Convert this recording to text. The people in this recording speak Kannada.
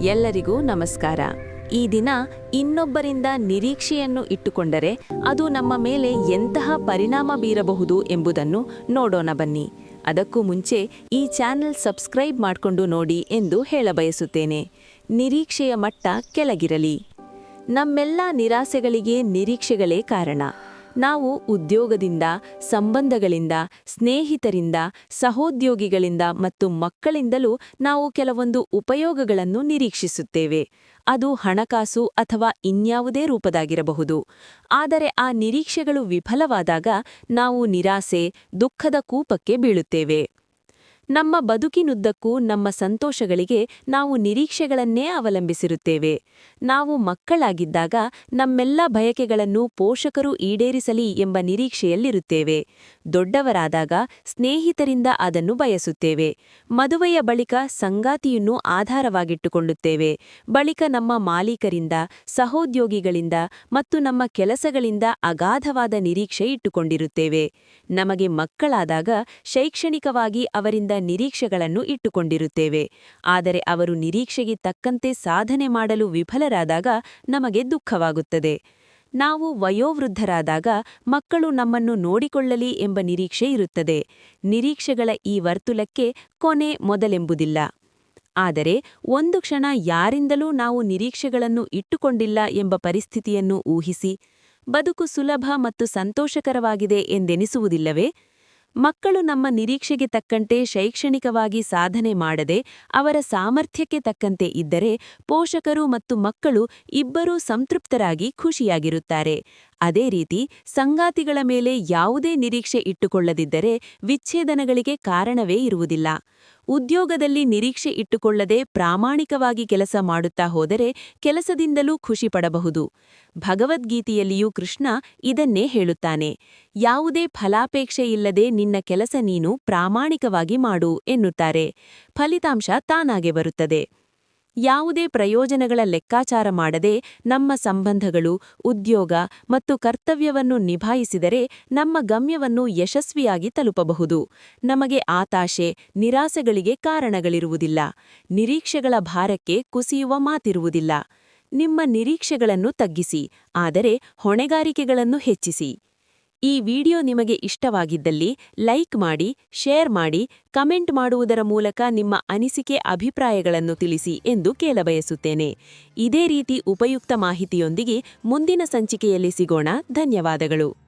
ಎಲ್ಲರಿಗೂ ನಮಸ್ಕಾರ. ಈ ದಿನ ಇನ್ನೊಬ್ಬರಿಂದ ನಿರೀಕ್ಷೆಯನ್ನು ಇಟ್ಟುಕೊಂಡರೆ ಅದು ನಮ್ಮ ಮೇಲೆ ಎಂತಹ ಪರಿಣಾಮ ಬೀರಬಹುದು ಎಂಬುದನ್ನು ನೋಡೋಣ ಬನ್ನಿ. ಅದಕ್ಕೂ ಮುಂಚೆ ಈ ಚಾನೆಲ್ ಸಬ್ಸ್ಕ್ರೈಬ್ ಮಾಡಿಕೊಂಡು ನೋಡಿ ಎಂದು ಹೇಳಬಯಸುತ್ತೇನೆ. ನಿರೀಕ್ಷೆಯ ಮಟ್ಟ ಕೆಳಗಿರಲಿ. ನಮ್ಮೆಲ್ಲ ನಿರಾಸೆಗಳಿಗೆ ನಿರೀಕ್ಷೆಗಳೇ ಕಾರಣ. ನಾವು ಉದ್ಯೋಗದಿಂದ, ಸಂಬಂಧಗಳಿಂದ, ಸ್ನೇಹಿತರಿಂದ, ಸಹೋದ್ಯೋಗಿಗಳಿಂದ ಮತ್ತು ಮಕ್ಕಳಿಂದಲೂ ನಾವು ಕೆಲವೊಂದು ಉಪಯೋಗಗಳನ್ನು ನಿರೀಕ್ಷಿಸುತ್ತೇವೆ. ಅದು ಹಣಕಾಸು ಅಥವಾ ಇನ್ಯಾವುದೇ ರೂಪದಾಗಿರಬಹುದು. ಆದರೆ ಆ ನಿರೀಕ್ಷೆಗಳು ವಿಫಲವಾದಾಗ ನಾವು ನಿರಾಸೆ, ದುಃಖದ ಕೂಪಕ್ಕೆ ಬೀಳುತ್ತೇವೆ. ನಮ್ಮ ಬದುಕಿನುದ್ದಕ್ಕೂ ನಮ್ಮ ಸಂತೋಷಗಳಿಗೆ ನಾವು ನಿರೀಕ್ಷೆಗಳನ್ನೇ ಅವಲಂಬಿಸಿರುತ್ತೇವೆ. ನಾವು ಮಕ್ಕಳಾಗಿದ್ದಾಗ ನಮ್ಮೆಲ್ಲ ಬಯಕೆಗಳನ್ನು ಪೋಷಕರು ಈಡೇರಿಸಲಿ ಎಂಬ ನಿರೀಕ್ಷೆಯಲ್ಲಿರುತ್ತೇವೆ. ದೊಡ್ಡವರಾದಾಗ ಸ್ನೇಹಿತರಿಂದ ಅದನ್ನು ಬಯಸುತ್ತೇವೆ. ಮದುವೆಯ ಬಳಿಕ ಸಂಗಾತಿಯನ್ನು ಆಧಾರವಾಗಿಟ್ಟುಕೊಳ್ಳುತ್ತೇವೆ. ಬಳಿಕ ನಮ್ಮ ಮಾಲೀಕರಿಂದ, ಸಹೋದ್ಯೋಗಿಗಳಿಂದ ಮತ್ತು ನಮ್ಮ ಕೆಲಸಗಳಿಂದ ಅಗಾಧವಾದ ನಿರೀಕ್ಷೆ ಇಟ್ಟುಕೊಂಡಿರುತ್ತೇವೆ. ನಮಗೆ ಮಕ್ಕಳಾದಾಗ ಶೈಕ್ಷಣಿಕವಾಗಿ ಅವರಿಂದ ನಿರೀಕ್ಷೆಗಳನ್ನು ಇಟ್ಟುಕೊಂಡಿರುತ್ತೇವೆ. ಆದರೆ ಅವರು ನಿರೀಕ್ಷೆಗೆ ತಕ್ಕಂತೆ ಸಾಧನೆ ಮಾಡಲು ವಿಫಲರಾದಾಗ ನಮಗೆ ದುಃಖವಾಗುತ್ತದೆ. ನಾವು ವಯೋವೃದ್ಧರಾದಾಗ ಮಕ್ಕಳು ನಮ್ಮನ್ನು ನೋಡಿಕೊಳ್ಳಲಿ ಎಂಬ ನಿರೀಕ್ಷೆ ಇರುತ್ತದೆ. ನಿರೀಕ್ಷೆಗಳ ಈ ವರ್ತುಲಕ್ಕೆ ಕೊನೆ ಮೊದಲೆಂಬುದಿಲ್ಲ. ಆದರೆ ಒಂದು ಕ್ಷಣ ಯಾರಿಂದಲೂ ನಾವು ನಿರೀಕ್ಷೆಗಳನ್ನು ಇಟ್ಟುಕೊಂಡಿಲ್ಲ ಎಂಬ ಪರಿಸ್ಥಿತಿಯನ್ನು ಊಹಿಸಿ, ಬದುಕು ಸುಲಭ ಮತ್ತು ಸಂತೋಷಕರವಾಗಿದೆ ಎಂದೆನಿಸುವುದಿಲ್ಲವೇ? ಮಕ್ಕಳು ನಮ್ಮ ನಿರೀಕ್ಷೆಗೆ ತಕ್ಕಂತೆ ಶೈಕ್ಷಣಿಕವಾಗಿ ಸಾಧನೆ ಮಾಡದೆ ಅವರ ಸಾಮರ್ಥ್ಯಕ್ಕೆ ತಕ್ಕಂತೆ ಇದ್ದರೆ ಪೋಷಕರು ಮತ್ತು ಮಕ್ಕಳು ಇಬ್ಬರೂ ಸಂತೃಪ್ತರಾಗಿ ಖುಷಿಯಾಗಿರುತ್ತಾರೆ. ಅದೇ ರೀತಿ ಸಂಗಾತಿಗಳ ಮೇಲೆ ಯಾವುದೇ ನಿರೀಕ್ಷೆ ಇಟ್ಟುಕೊಳ್ಳದಿದ್ದರೆ ವಿಚ್ಛೇದನಗಳಿಗೆ ಕಾರಣವೇ ಇರುವುದಿಲ್ಲ. ಉದ್ಯೋಗದಲ್ಲಿ ನಿರೀಕ್ಷೆ ಇಟ್ಟುಕೊಳ್ಳದೆ ಪ್ರಾಮಾಣಿಕವಾಗಿ ಕೆಲಸ ಮಾಡುತ್ತಾ ಹೋದರೆ ಕೆಲಸದಿಂದಲೂ ಖುಷಿ ಪಡಬಹುದು. ಭಗವದ್ಗೀತೆಯಲ್ಲಿಯೂ ಕೃಷ್ಣ ಇದನ್ನೇ ಹೇಳುತ್ತಾನೆ. ಯಾವುದೇ ಫಲಾಪೇಕ್ಷೆಯಿಲ್ಲದೆ ನಿನ್ನ ಕೆಲಸ ನೀನು ಪ್ರಾಮಾಣಿಕವಾಗಿ ಮಾಡು ಎನ್ನುತ್ತಾರೆ. ಫಲಿತಾಂಶ ತಾನಾಗೆ ಬರುತ್ತದೆ. ಯಾವುದೇ ಪ್ರಯೋಜನಗಳ ಲೆಕ್ಕಾಚಾರ ಮಾಡದೆ ನಮ್ಮ ಸಂಬಂಧಗಳು, ಉದ್ಯೋಗ ಮತ್ತು ಕರ್ತವ್ಯವನ್ನು ನಿಭಾಯಿಸಿದರೆ ನಮ್ಮ ಗಮ್ಯವನ್ನು ಯಶಸ್ವಿಯಾಗಿ ತಲುಪಬಹುದು. ನಮಗೆ ಆತಾಶೆ, ನಿರಾಸೆಗಳಿಗೆ ಕಾರಣಗಳಿರುವುದಿಲ್ಲ. ನಿರೀಕ್ಷೆಗಳ ಭಾರಕ್ಕೆ ಕುಸಿಯುವ ಮಾತಿರುವುದಿಲ್ಲ. ನಿಮ್ಮ ನಿರೀಕ್ಷೆಗಳನ್ನು ತಗ್ಗಿಸಿ, ಆದರೆ ಹೊಣೆಗಾರಿಕೆಗಳನ್ನು ಹೆಚ್ಚಿಸಿ. ಈ ವಿಡಿಯೋ ನಿಮಗೆ ಇಷ್ಟವಾಗಿದ್ದಲ್ಲಿ ಲೈಕ್ ಮಾಡಿ, ಶೇರ್ ಮಾಡಿ, ಕಮೆಂಟ್ ಮಾಡುವುದರ ಮೂಲಕ ನಿಮ್ಮ ಅನಿಸಿಕೆ ಅಭಿಪ್ರಾಯಗಳನ್ನು ತಿಳಿಸಿ ಎಂದು ಕೇಳಬಯಸುತ್ತೇನೆ. ಇದೇ ರೀತಿ ಉಪಯುಕ್ತ ಮಾಹಿತಿಯೊಂದಿಗೆ ಮುಂದಿನ ಸಂಚಿಕೆಯಲ್ಲಿ ಸಿಗೋಣ. ಧನ್ಯವಾದಗಳು.